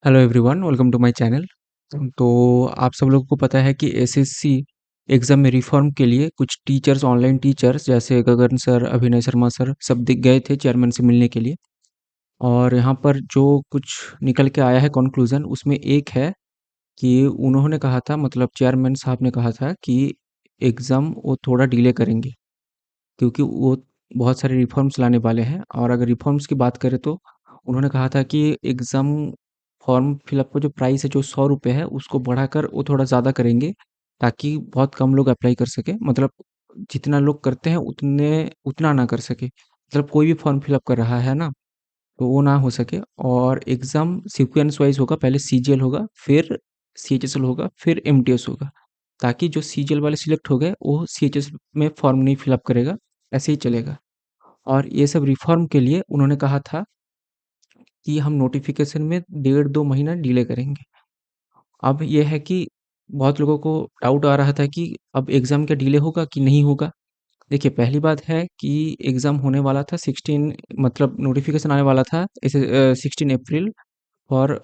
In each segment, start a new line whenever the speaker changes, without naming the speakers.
Hello everyone, welcome to my channel. तो आप सब लोगों को पता है कि एसएससी एग्ज़ाम में रिफॉर्म के लिए कुछ टीचर्स, ऑनलाइन टीचर्स जैसे गगन सर, अभिनय शर्मा सर सब दिख गए थे चेयरमैन से मिलने के लिए। और यहाँ पर जो कुछ निकल के आया है कंक्लूजन, उसमें एक है कि उन्होंने कहा था, मतलब चेयरमैन साहब ने कहा था कि एग्ज़ाम वो थोड़ा डिले करेंगे, क्योंकि वो बहुत सारे रिफॉर्म्स लाने वाले हैं। और अगर रिफॉर्म्स की बात करें तो उन्होंने कहा था कि एग्ज़ाम फॉर्म फिलअप का जो प्राइस है, जो 100 रुपये है, उसको बढ़ाकर वो थोड़ा ज़्यादा करेंगे, ताकि बहुत कम लोग अप्लाई कर सके। मतलब जितना लोग करते हैं उतने उतना ना कर सके, मतलब कोई भी फॉर्म फिलअप कर रहा है ना, तो वो ना हो सके। और एग्ज़ाम सीक्वेंस वाइज होगा, पहले सीजीएल होगा, फिर सीएचएसएल होगा, फिर एमटीएस होगा, ताकि जो सीजीएल वाले सिलेक्ट हो गए वो सीएचएस में फॉर्म नहीं फिलअप करेगा, ऐसे ही चलेगा। और ये सब रिफॉर्म के लिए उन्होंने कहा था कि हम नोटिफिकेशन में 1.5-2 महीना डिले करेंगे। अब ये है कि बहुत लोगों को डाउट आ रहा था कि अब एग्ज़ाम क्या डिले होगा कि नहीं होगा। देखिए, पहली बात है कि एग्ज़ाम होने वाला था 16, मतलब नोटिफिकेशन आने वाला था ऐसे 16 अप्रैल फॉर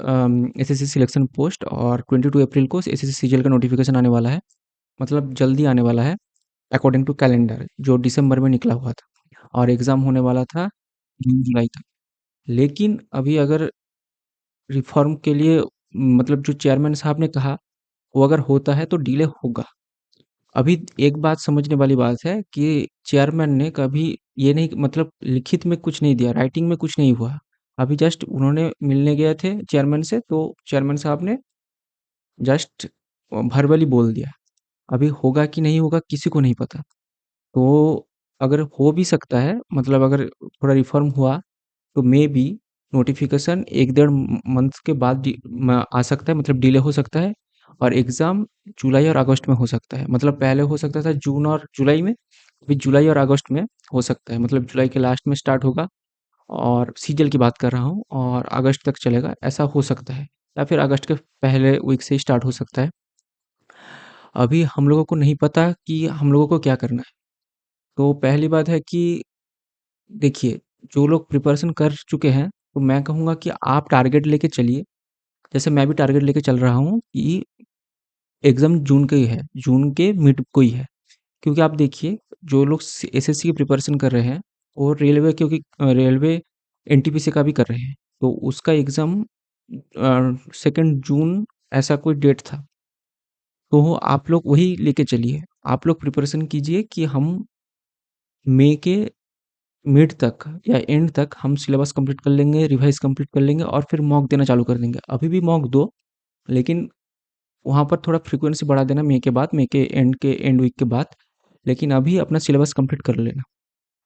एसएससी सिलेक्शन पोस्ट, और 22 अप्रैल को एसएससी सीजीएल का नोटिफिकेशन आने वाला है। मतलब जल्दी आने वाला है, अकॉर्डिंग टू कैलेंडर जो दिसंबर में निकला हुआ था। और एग्ज़ाम होने वाला था जून जुलाई तक। लेकिन अभी अगर रिफॉर्म के लिए, मतलब जो चेयरमैन साहब ने कहा, वो अगर होता है तो डिले होगा। अभी एक बात समझने वाली बात है कि चेयरमैन ने कभी ये नहीं, मतलब लिखित में कुछ नहीं दिया, राइटिंग में कुछ नहीं हुआ। अभी जस्ट उन्होंने मिलने गए थे चेयरमैन से, तो चेयरमैन साहब ने जस्ट वर्बली बोल दिया। अभी होगा कि नहीं होगा किसी को नहीं पता। तो अगर हो भी सकता है, मतलब अगर थोड़ा रिफॉर्म हुआ, तो मे बी नोटिफिकेशन 1 डेढ़ मंथ के बाद आ सकता है, मतलब डिले हो सकता है। और एग्ज़ाम जुलाई और अगस्त में हो सकता है, मतलब पहले हो सकता था जून और जुलाई में, अभी जुलाई और अगस्त में हो सकता है। मतलब जुलाई के लास्ट में स्टार्ट होगा, और सीजल की बात कर रहा हूँ, और अगस्त तक चलेगा, ऐसा हो सकता है। या फिर अगस्त के पहले वीक से ही स्टार्ट हो सकता है। अभी हम लोगों को नहीं पता कि हम लोगों को क्या करना है। तो पहली बात है कि देखिए, जो लोग प्रिपरेशन कर चुके हैं, तो मैं कहूँगा कि आप टारगेट लेके चलिए। जैसे मैं भी टारगेट लेके चल रहा हूँ कि एग्ज़ाम जून के ही है, जून के मिड को ही है। क्योंकि आप देखिए, जो लोग एसएससी की प्रिपरेशन कर रहे हैं, वो रेलवे, क्योंकि रेलवे एनटीपीसी का भी कर रहे हैं, तो उसका एग्ज़ाम 2 जून ऐसा कोई डेट था। तो आप लोग वही लेके चलिए। आप लोग प्रिपरेशन कीजिए कि हम मई के मिड तक या एंड तक हम सिलेबस कंप्लीट कर लेंगे, रिवाइज़ कंप्लीट कर लेंगे, और फिर मॉक देना चालू कर देंगे। अभी भी मॉक दो, लेकिन वहाँ पर थोड़ा फ्रीक्वेंसी बढ़ा देना मई के बाद, मई के एंड वीक के बाद। लेकिन अभी अपना सिलेबस कंप्लीट कर लेना,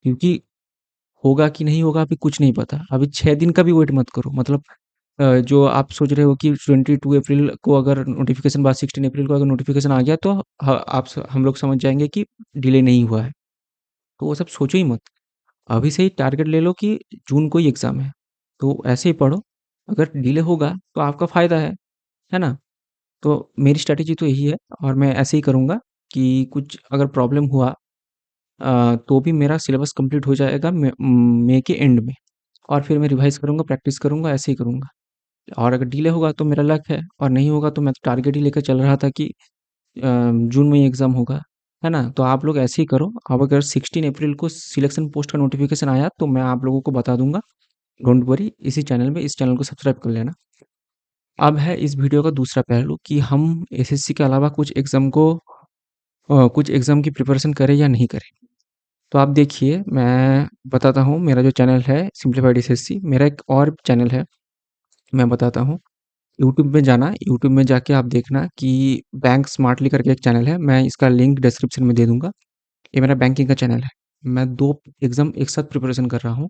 क्योंकि होगा कि नहीं होगा अभी कुछ नहीं पता। अभी 6 दिन का भी वेट मत करो। मतलब जो आप सोच रहे हो कि 22 अप्रैल को अगर नोटिफिकेशन, बाद 16 अप्रैल को अगर नोटिफिकेशन आ गया, तो हम लोग समझ जाएंगे कि डिले नहीं हुआ है। तो वो सब सोचो ही मत। अभी से ही टारगेट ले लो कि जून को ही एग्ज़ाम है, तो ऐसे ही पढ़ो। अगर डिले होगा तो आपका फ़ायदा है ना? तो मेरी स्ट्रैटेजी तो यही है, और मैं ऐसे ही करूँगा कि कुछ अगर प्रॉब्लम हुआ तो भी मेरा सिलेबस कंप्लीट हो जाएगा मई के एंड में, और फिर मैं रिवाइज़ करूँगा, प्रैक्टिस करूँगा, ऐसे ही करूँगा। और अगर डिले होगा तो मेरा लक है, और नहीं होगा तो मैं तो टारगेट ही लेकर चल रहा था कि जून में ही एग्ज़ाम होगा, है ना? तो आप लोग ऐसे ही करो। अब अगर 16 अप्रैल को सिलेक्शन पोस्ट का नोटिफ़िकेशन आया तो मैं आप लोगों को बता दूँगा। डोंट वरी, इसी चैनल में, इस चैनल को सब्सक्राइब कर लेना। अब है इस वीडियो का दूसरा पहलू कि हम एसएससी के अलावा कुछ एग्ज़ाम की प्रिपरेशन करें या नहीं करें। तो आप देखिए, मैं बताता हूँ, मेरा जो चैनल है सिंप्लीफाइड एसएससी, मेरा एक और चैनल है, मैं बताता हूँ। यूट्यूब में जाना, यूट्यूब में जाके आप देखना कि बैंक स्मार्टली करके एक चैनल है, मैं इसका लिंक डिस्क्रिप्शन में दे दूँगा। ये मेरा बैंकिंग का चैनल है। मैं 2 एग्ज़ाम एक साथ प्रिपरेशन कर रहा हूँ।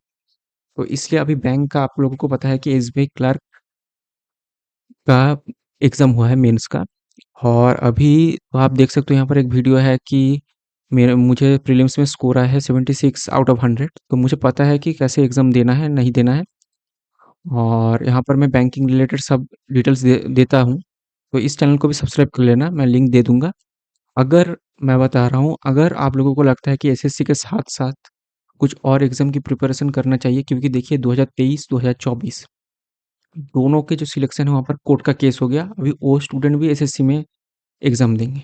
तो इसलिए अभी बैंक का आप लोगों को पता है कि एसबीआई क्लर्क का एग्ज़ाम हुआ है, मेंस का। और अभी तो आप देख सकते हो, यहाँ पर एक वीडियो है कि मुझे प्रीलिम्स में स्कोर आया है 76 आउट ऑफ 100। तो मुझे पता है कि कैसे एग्ज़ाम देना है, नहीं देना है। और यहाँ पर मैं बैंकिंग रिलेटेड सब डिटेल्स देता हूँ। तो इस चैनल को भी सब्सक्राइब कर लेना, मैं लिंक दे दूँगा। अगर मैं बता रहा हूँ, अगर आप लोगों को लगता है कि एसएससी के साथ-साथ कुछ और एग्ज़ाम की प्रिपरेशन करना चाहिए, क्योंकि देखिए 2023, 2024 दोनों के जो सिलेक्शन है वहाँ पर कोर्ट का केस हो गया। अभी वो स्टूडेंट भी एसएससी में एग्ज़ाम देंगे।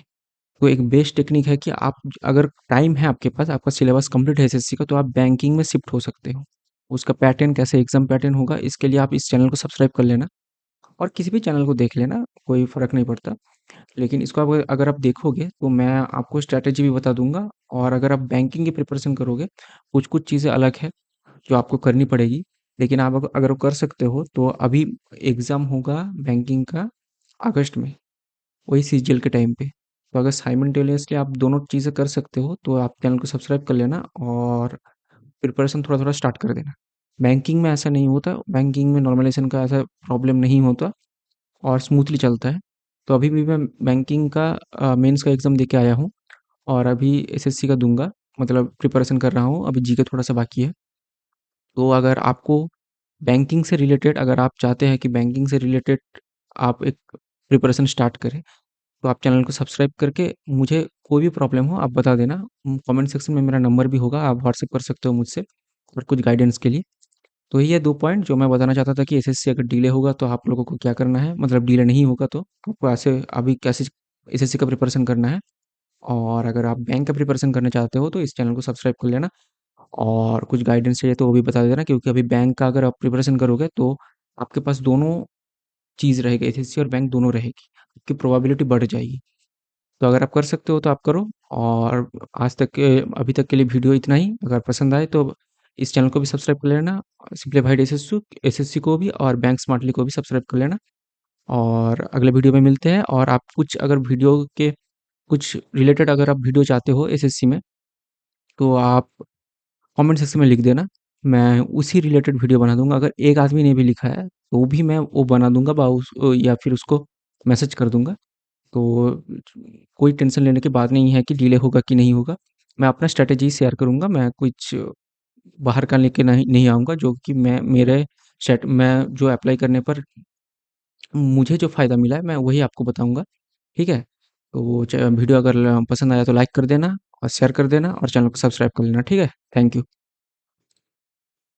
तो एक बेस्ट टेक्निक है कि आप अगर टाइम है आपके पास, आपका सिलेबस कंप्लीट है एसएससी का, तो आप बैंकिंग में शिफ्ट हो सकते हो। उसका पैटर्न कैसे एग्ज़ाम पैटर्न होगा, इसके लिए आप इस चैनल को सब्सक्राइब कर लेना और किसी भी चैनल को देख लेना, कोई फ़र्क नहीं पड़ता। लेकिन इसको आप अगर आप देखोगे तो मैं आपको स्ट्रैटेजी भी बता दूँगा, और अगर आप बैंकिंग की प्रिपरेशन करोगे, कुछ-कुछ चीज़ें अलग है जो आपको करनी पड़ेगी। लेकिन आप अगर वो कर सकते हो तो अभी एग्ज़ाम होगा बैंकिंग का अगस्त में, वही सीजीएल के टाइम पे। तो अगर साइमल्टेनियसली आप दोनों चीज़ें कर सकते हो तो आप चैनल को सब्सक्राइब कर लेना और प्रिपरेशन थोड़ा-थोड़ा स्टार्ट कर देना। बैंकिंग में ऐसा नहीं होता, बैंकिंग में नॉर्मलाइज़ेशन का ऐसा प्रॉब्लम नहीं होता और स्मूथली चलता है। तो अभी भी मैं बैंकिंग का मेंस का एग्ज़ाम दे के आया हूँ और अभी एसएससी का दूँगा, मतलब प्रिपरेशन कर रहा हूँ, अभी जीके थोड़ा-सा बाकी है। तो अगर आपको बैंकिंग से रिलेटेड, अगर आप चाहते हैं कि बैंकिंग से रिलेटेड आप एक प्रिपरेशन स्टार्ट करें, तो आप चैनल को सब्सक्राइब करके मुझे कोई भी प्रॉब्लम हो आप बता देना। कमेंट सेक्शन में मेरा नंबर भी होगा, आप व्हाट्सएप कर सकते हो मुझसे और कुछ गाइडेंस के लिए। तो ये 2 पॉइंट जो मैं बताना चाहता था कि एसएससी अगर डिले होगा तो आप लोगों को क्या करना है, मतलब डिले नहीं होगा तो आपको ऐसे अभी कैसे एसएससी का प्रिपरेशन करना है। और अगर आप बैंक का प्रिपरेशन करना चाहते हो तो इस चैनल को सब्सक्राइब कर लेना, और कुछ गाइडेंस चाहिए तो वो भी बता देना, क्योंकि अभी बैंक का अगर आप प्रिपरेशन करोगे तो आपके पास दोनों चीज़ रहेगी, एसएससी और बैंक दोनों रहेगी, आपकी प्रोबेबिलिटी बढ़ जाएगी। तो अगर आप कर सकते हो तो आप करो। और आज तक के अभी तक के लिए वीडियो इतना ही। अगर पसंद आए तो इस चैनल को भी सब्सक्राइब कर लेना, सिंप्लीफाइड एसएससी को भी और बैंक स्मार्टली को भी सब्सक्राइब कर लेना। और अगले वीडियो में मिलते हैं। और आप कुछ अगर वीडियो के कुछ रिलेटेड अगर आप वीडियो चाहते हो एसएससी में, तो आप कमेंट सेक्शन में लिख देना, मैं उसी रिलेटेड वीडियो बना दूँगा। अगर एक आदमी ने भी लिखा है, तो भी मैं वो बना दूँगा या फिर उसको मैसेज कर दूँगा। तो कोई टेंशन लेने की बात नहीं है कि डिले होगा कि नहीं होगा। मैं अपना स्ट्रैटेजी शेयर करूँगा, मैं कुछ बाहर का लेके नहीं नहीं आऊँगा, जो कि मैं जो अप्लाई करने पर मुझे जो फ़ायदा मिला है, मैं वही आपको बताऊँगा, ठीक है? तो वीडियो अगर पसंद आया तो लाइक कर देना और शेयर कर देना और चैनल को सब्सक्राइब कर लेना, ठीक है? Thank you.